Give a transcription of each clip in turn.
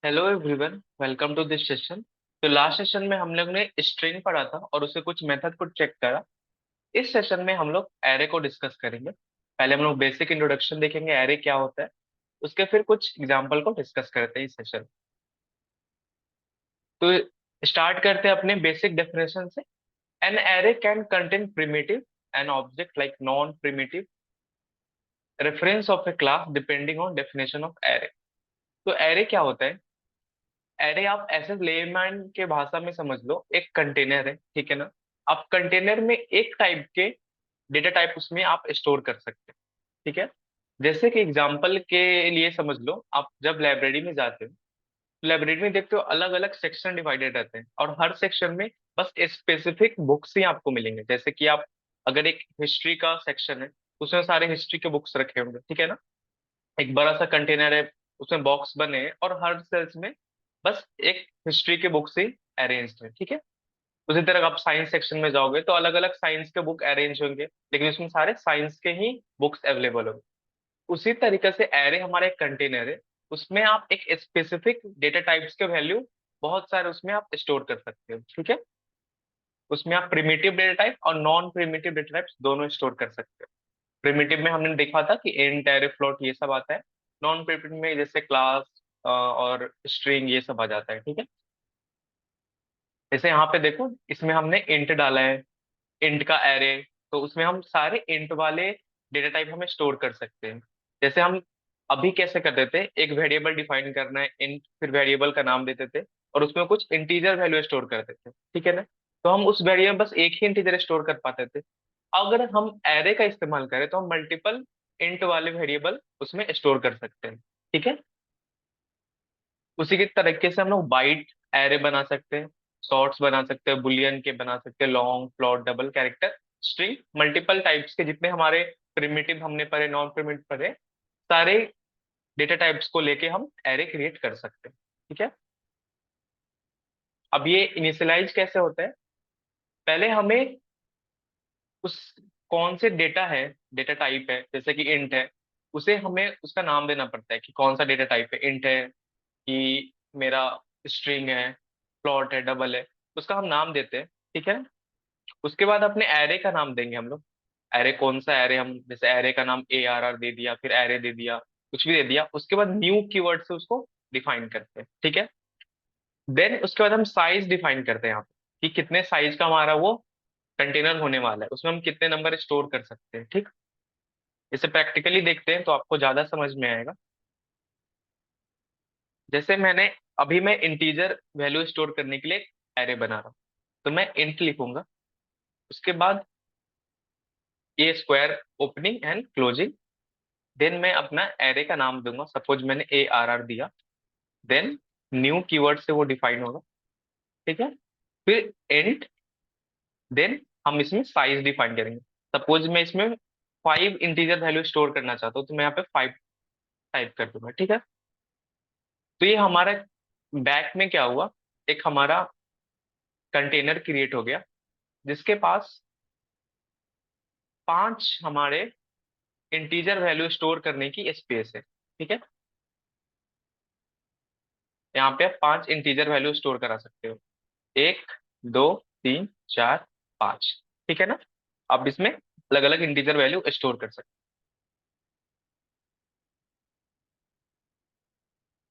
Hello everyone, welcome to this session. तो last session में हम लोग ने स्ट्रिंग पढ़ा था और उसके कुछ मेथड को चेक करा। इस सेशन में हम लोग एरे को डिस्कस करेंगे। पहले हम लोग बेसिक इंट्रोडक्शन देखेंगे एरे क्या होता है, उसके फिर कुछ एग्जांपल को डिस्कस करते हैं इस सेशन। तो स्टार्ट करते हैं अपने बेसिक डेफिनेशन से। An array can contain primitive an object like non primitive reference of A class depending on definition of array. तो एरे क्या होता है? अरे आप ऐसे लेमैन के भाषा में समझ लो, एक कंटेनर है, ठीक है ना। आप कंटेनर में एक टाइप के डेटा टाइप उसमें आप स्टोर कर सकते हैं, ठीक है। जैसे कि एग्जांपल के लिए समझ लो, आप जब लाइब्रेरी में जाते हो, लाइब्रेरी में देखते हो अलग अलग सेक्शन डिवाइडेड रहते हैं और हर सेक्शन में बस स्पेसिफिक बुक्स ही आपको मिलेंगे। जैसे कि आप अगर एक हिस्ट्री का सेक्शन है, उसमें सारे हिस्ट्री के बुक्स रखे होंगे, ठीक है ना। एक बड़ा सा कंटेनर है, उसमें बॉक्स बने हैं और हर सेल्स में बस एक हिस्ट्री के बुक्स ही अरेंज है, ठीक है। उसी तरह आप साइंस सेक्शन में जाओगे तो अलग अलग साइंस के बुक अरेंज होंगे, लेकिन उसमें सारे साइंस के ही बुक्स अवेलेबल होंगे। उसी तरीके से एरे हमारा एक कंटेनर है, उसमें आप एक स्पेसिफिक डेटा टाइप्स के वैल्यू बहुत सारे उसमें आप स्टोर कर सकते हो, ठीक है। उसमें आप प्रिमिटिव डेटा टाइप और नॉन प्रिमिटिव डेटा टाइप्स दोनों स्टोर कर सकते हो। प्रिमिटिव में हमने देखा था कि इंट, अरे, फ्लोट ये सब आता है। नॉन प्रिमिटिव में जैसे क्लास और स्ट्रिंग ये सब आ जाता है, ठीक है। जैसे यहाँ पे देखो, इसमें हमने इंट डाला है, इंट का एरे। तो उसमें हम सारे इंट वाले डेटा टाइप हमें स्टोर कर सकते हैं। जैसे हम अभी कैसे करते थे, एक वेरिएबल डिफाइन करना है इंट, फिर वेरिएबल का नाम देते थे और उसमें कुछ इंटीजर वैल्यू स्टोर करते थे, ठीक है ना। तो हम उस वेरिएबल बस एक ही इंटीजर स्टोर कर पाते थे। अगर हम एरे का इस्तेमाल करें तो हम मल्टीपल इंट वाले वेरिएबल उसमें स्टोर कर सकते हैं, ठीक है। उसी के तरीके से हम लोग बाइट एरे बना सकते हैं, शॉर्ट्स बना सकते हैं, बुलियन के बना सकते हैं, long, float, double character, string, multiple types के जितने हमारे प्रिमिटिव हमने पढ़े, नॉन प्रिमिटिव पढ़े, सारे डेटा टाइप्स को लेके हम एरे क्रिएट कर सकते हैं, ठीक है। अब ये इनिशियलाइज कैसे होता है? पहले हमें उस कौन से डेटा है, डेटा टाइप है, जैसे कि इंट है, उसे हमें उसका नाम देना पड़ता है कि कौन सा डेटा टाइप है, इंट है कि मेरा स्ट्रिंग है, प्लॉट है, डबल है, उसका हम नाम देते हैं, ठीक है। उसके बाद अपने एरे का नाम देंगे हम लोग। एरे कौन सा एरे, हम जैसे एरे का नाम ARR दे दिया, फिर एरे दे दिया, कुछ भी दे दिया। उसके बाद न्यू कीवर्ड से उसको डिफाइन करते हैं, ठीक है। देन उसके बाद हम साइज डिफाइन करते हैं यहाँ पे कि कितने साइज का हमारा वो कंटेनर होने वाला है, उसमें हम कितने नंबर स्टोर कर सकते हैं, ठीक। इसे प्रैक्टिकली देखते हैं तो आपको ज्यादा समझ में आएगा। जैसे मैंने अभी मैं इंटीजर वैल्यू स्टोर करने के लिए एरे बना रहा हूँ, तो मैं इंट लिखूंगा। उसके बाद a square opening and closing. Then मैं अपना एरे का नाम दूंगा, सपोज मैंने ARR दिया। देन न्यू कीवर्ड से वो डिफाइन होगा, ठीक है। फिर इंट। देन हम इसमें साइज डिफाइन करेंगे। सपोज मैं इसमें 5 इंटीजर वैल्यू स्टोर करना चाहता हूँ, तो मैं यहाँ पे 5 टाइप कर दूंगा, ठीक है। तो ये हमारा बैक में क्या हुआ, एक हमारा कंटेनर क्रिएट हो गया जिसके पास 5 हमारे इंटीजर वैल्यू स्टोर करने की स्पेस है, ठीक है। यहाँ पे आप 5 इंटीजर वैल्यू स्टोर करा सकते हो, 1, 2, 3, 4, 5, ठीक है ना। आप इसमें अलग अलग इंटीजर वैल्यू स्टोर कर सकते हो।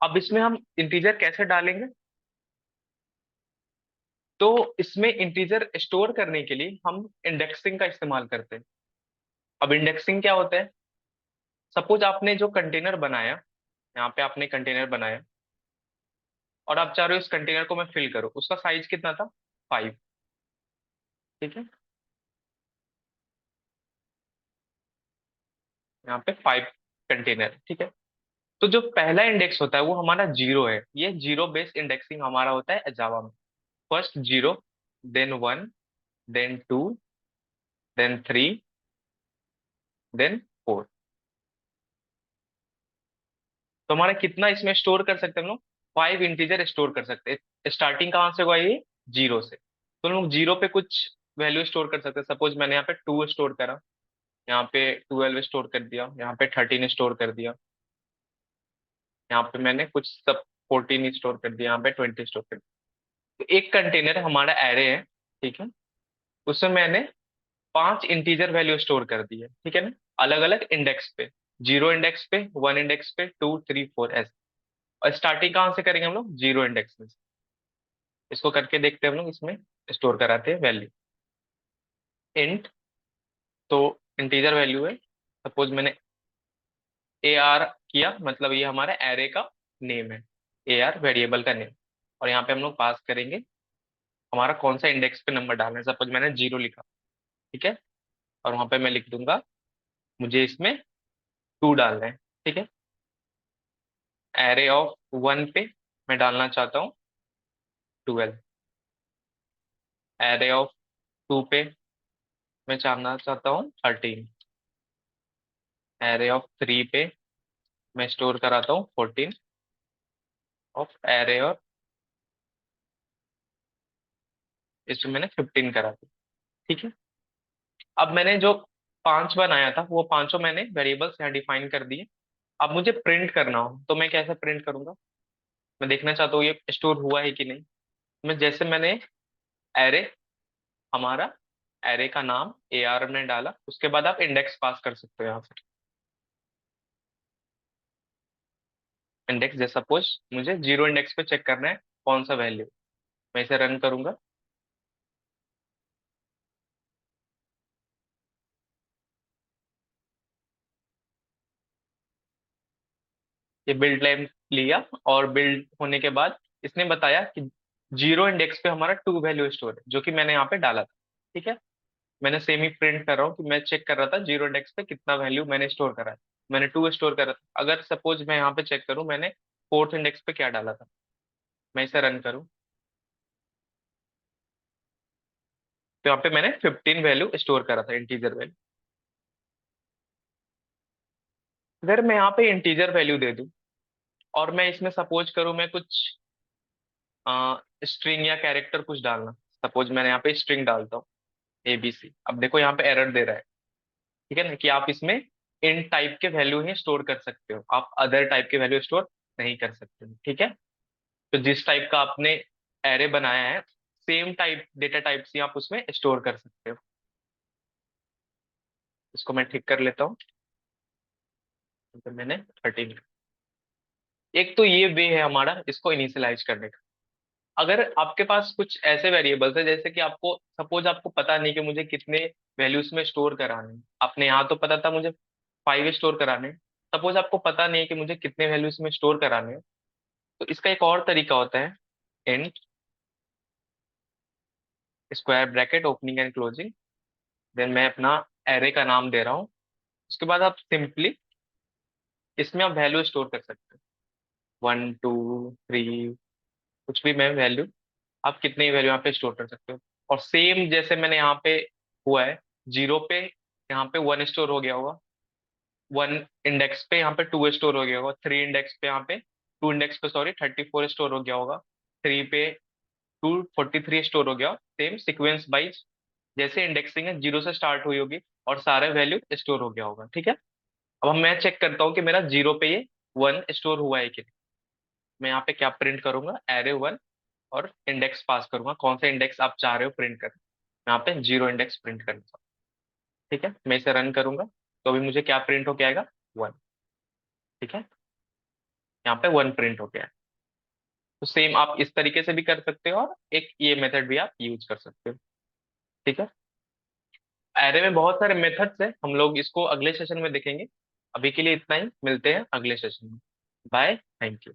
अब इसमें हम इंटीजर कैसे डालेंगे? तो इसमें इंटीजर स्टोर करने के लिए हम इंडेक्सिंग का इस्तेमाल करते हैं। अब इंडेक्सिंग क्या होता है? सपोज आपने जो कंटेनर बनाया, यहाँ पे आपने कंटेनर बनाया और आप चाह रहे हो इस कंटेनर को मैं फिल करूँ, उसका साइज कितना था? 5, ठीक है। यहाँ पे 5 कंटेनर, ठीक है। तो जो पहला इंडेक्स होता है वो हमारा जीरो है। ये जीरो बेस्ड इंडेक्सिंग हमारा होता है जावा में। First zero, then 1, then 2, then 3, then 4। तो हमारा कितना इसमें स्टोर कर सकते हैं हम लोग? 5 इंटीजर स्टोर कर सकते हैं। स्टार्टिंग कहाँ से हुआ ये? जीरो से। तो हम लोग जीरो पे कुछ वैल्यू स्टोर कर सकते हैं। सपोज मैंने यहाँ पे 2 स्टोर करा, यहाँ पे 12 स्टोर कर दिया, यहाँ पे 13 स्टोर कर दिया, यहाँ पे मैंने कुछ सब 14 स्टोर कर दिया, यहाँ पे 20 स्टोर कर दिया। तो एक कंटेनर हमारा एरे है, ठीक है, उसमें मैंने 5 इंटीजर वैल्यू स्टोर कर दी है, ठीक है ना, अलग अलग इंडेक्स पे, 0 इंडेक्स पे, 1 इंडेक्स पे, 2, 3, 4 ऐसे। और स्टार्टिंग कहाँ से करेंगे हम लोग? 0 इंडेक्स में से। इसको करके देखते हैं हम लोग, इसमें स्टोर कराते हैं वैल्यू। इंट, तो इंटीजर वैल्यू है, सपोज मैंने ए आर किया, मतलब ये हमारा एरे का नेम है, ए आर वेरिएबल का नेम। और यहाँ पे हम लोग पास करेंगे हमारा कौन सा इंडेक्स पे नंबर डालना है, सपोज मैंने 0 लिखा, ठीक है, और वहां पे मैं लिख दूंगा मुझे इसमें 2 डालना है, ठीक है। एरे ऑफ 1 पे मैं डालना चाहता हूँ 12। एरे ऑफ 2 पे मैं डालना चाहता हूँ 13। एरे ऑफ 3 पे मैं स्टोर कराता हूँ 14। ऑफ एरे और इसमें मैंने 15 करा दिया, ठीक है। अब मैंने जो 5 बनाया था वो पांचों मैंने वेरिएबल्स यहाँ डिफाइन कर दिए। अब मुझे प्रिंट करना हो तो मैं कैसे प्रिंट करूंगा? मैं देखना चाहता हूँ ये स्टोर हुआ है कि नहीं। मैं जैसे मैंने एरे, हमारा एरे का नाम ए आर ने डाला, उसके बाद आप इंडेक्स पास कर सकते हो यहाँ पे। इंडेक्स जैसे सपोज मुझे 0 इंडेक्स पे चेक करना है कौन सा वैल्यू, मैं इसे रन करूंगा। ये बिल्ड लाइन लिया, और बिल्ड होने के बाद इसने बताया कि 0 इंडेक्स पे हमारा 2 वैल्यू स्टोर है, जो कि मैंने यहाँ पे डाला था, ठीक है। मैंने सेम ही प्रिंट कर रहा हूँ कि मैं चेक कर रहा था 0 इंडेक्स पे कितना वैल्यू मैंने स्टोर करा है। मैंने 2 स्टोर करा था। अगर सपोज मैं यहाँ पे चेक करूँ मैंने 4th इंडेक्स पे क्या डाला था, मैं इसे रन करूँ, तो यहाँ पे मैंने 15 वैल्यू स्टोर करा था, इंटीजर वैल्यू। अगर मैं यहाँ पे इंटीजर वैल्यू दे दूँ और मैं इसमें सपोज करूँ मैं कुछ स्ट्रिंग या कैरेक्टर कुछ डालना, सपोज मैंने यहाँ पे स्ट्रिंग डालता हूँ ABC। अब देखो यहाँ पे एरर दे रहा है, ठीक है ना, कि आप इसमें इन टाइप के वैल्यू ही स्टोर कर सकते हो, आप अदर टाइप के वैल्यू स्टोर नहीं कर सकते हो, ठीक है। तो जिस टाइप का आपने एरे बनाया है सेम टाइप डेटा टाइप से आप उसमें स्टोर कर सकते हो। इसको मैं ठीक कर लेता हूँ। तो मैंने 13, एक तो ये वे है हमारा इसको इनिशियलाइज करने का। अगर आपके पास कुछ ऐसे वेरिएबल्स है, जैसे कि आपको सपोज आपको पता नहीं कि मुझे कितने वैल्यूज में स्टोर कराने हैं, आपने यहाँ तो पता था मुझे 5 स्टोर कराने हैं, सपोज आपको पता नहीं है कि मुझे कितने वैल्यूज में स्टोर कराने हैं, तो इसका एक और तरीका होता है, int square bracket opening and closing, then मैं अपना एरे का नाम दे रहा हूँ, उसके बाद आप सिंपली इसमें आप वैल्यू स्टोर कर सकते हो, 1, 2, 3, कुछ भी मैं वैल्यू, आप कितने वैल्यू यहाँ पे स्टोर कर सकते हो। और सेम जैसे मैंने यहाँ पे हुआ है, 0 पे यहाँ पे 1 स्टोर हो गया होगा, 1 इंडेक्स पे यहाँ पे 2 स्टोर हो गया होगा, 3 इंडेक्स पे यहाँ पे 2 इंडेक्स पे सॉरी 34 स्टोर हो गया होगा, 3 पे 243 स्टोर हो गया, सेम सीक्वेंस वाइज जैसे इंडेक्सिंग है 0 से स्टार्ट हुई होगी और सारे वैल्यू स्टोर हो गया होगा, ठीक है। अब मैं चेक करता हूँ कि मेरा 0 पे ये 1 स्टोर हुआ है कि नहीं। मैं यहाँ पे क्या प्रिंट करूंगा, एरे 1, और इंडेक्स पास करूंगा, कौन सा इंडेक्स आप चाह रहे हो प्रिंट करना। यहाँ पे 0 इंडेक्स प्रिंट करना चाहूँ, ठीक है। मैं इसे रन करूंगा तो अभी मुझे क्या प्रिंट हो गया, 1, ठीक है। यहाँ पे 1 प्रिंट हो गया है। तो सेम आप इस तरीके से भी कर सकते हो, और एक ये मेथड भी आप यूज कर सकते हो, ठीक है। एरे में बहुत सारे मेथड्स हैं, हम लोग इसको अगले सेशन में देखेंगे। अभी के लिए इतना ही, मिलते हैं अगले सेशन में। Bye, thank you.